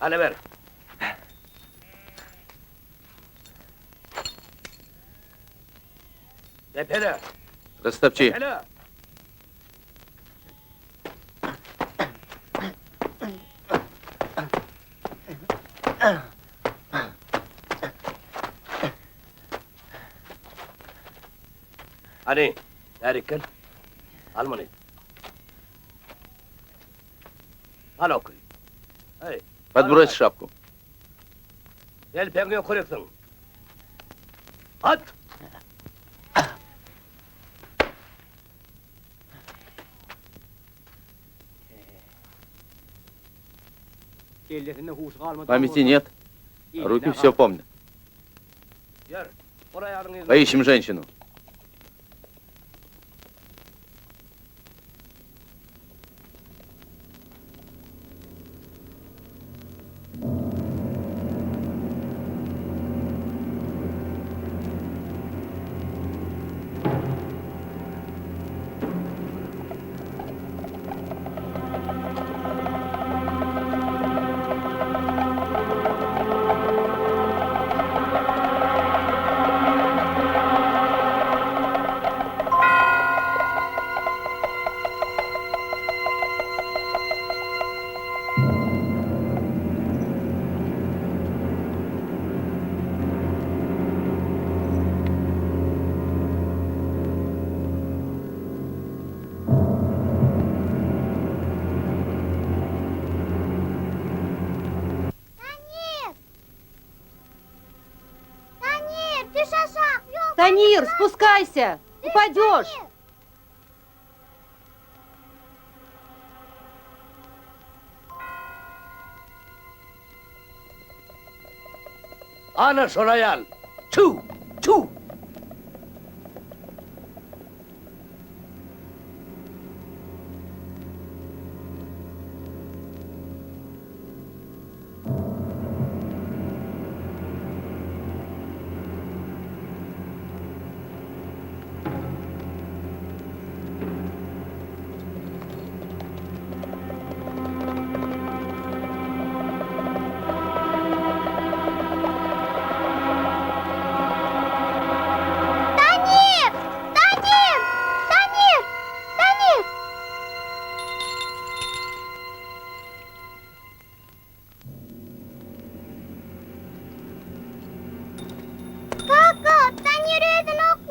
Hani ver. Tepene. Растопчи. Tepene. Hani, Erikkel, al bunu. Al okuy. Hey, Подбрось шапку. Telpeni kırıksın. At! Памяти нет, а руки все помнят. Gör, oraya alın izin. Поищем женщину. Танир, спускайся! Упадешь! Ana şuraya al. Çu, çu.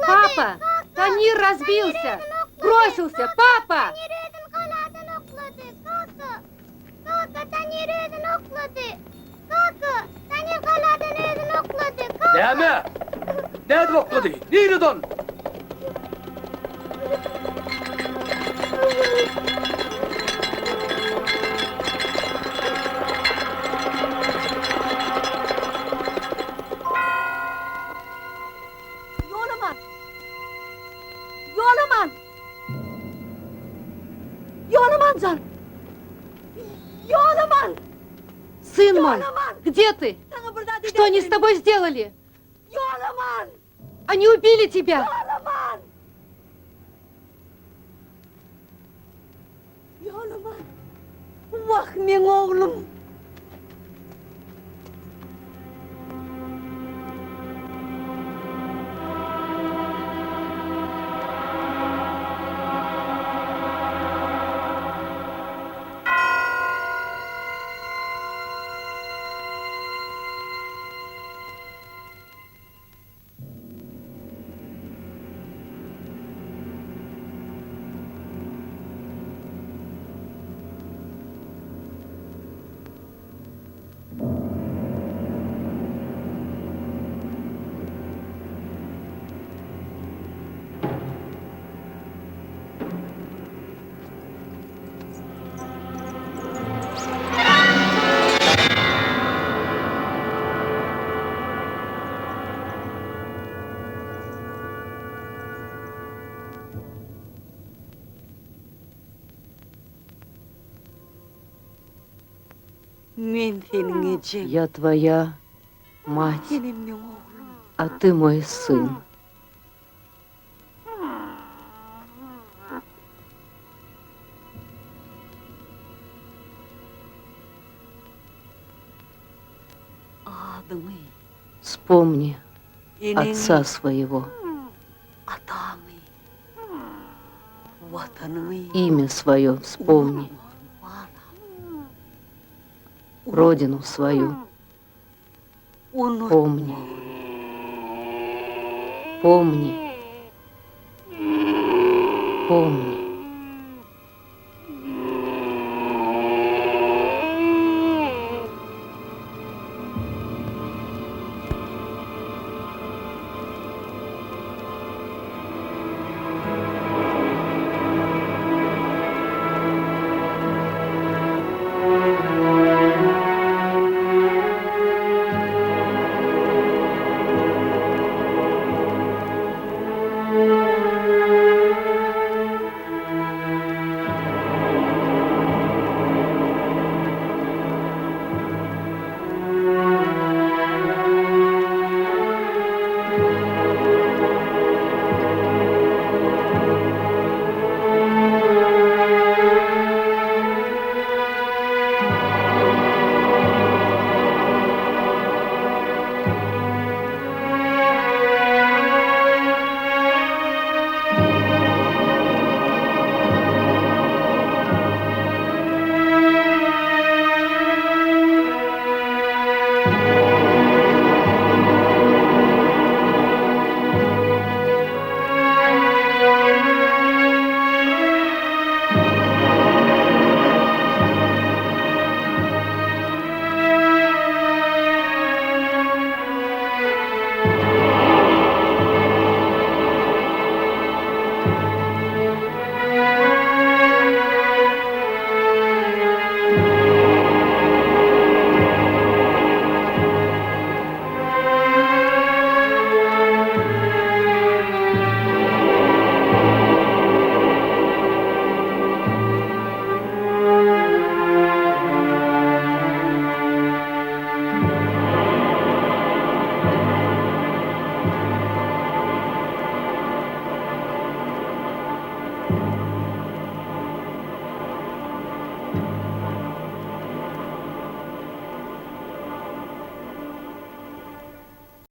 Папа! Танир разбился! Бросился! Папа! Deme. Ne dokladı? Nereden? Yo'laman! Yo'laman! Yo'lamanjon! Yo'laman! Сын мой, где ты? Sana burada Что они с тобой сделали? Yo'laman! Они убили тебя! Yo'laman! Yo'laman! Vah, men o'g'lim! Men senin ecem, Я твоя мать, senin men oğlum. а ты мой сын. Ardımı, Вспомни eneni, отца своего, atamı, vatanımı, имя свое вспомни, родину свою помни. Помни. Помни.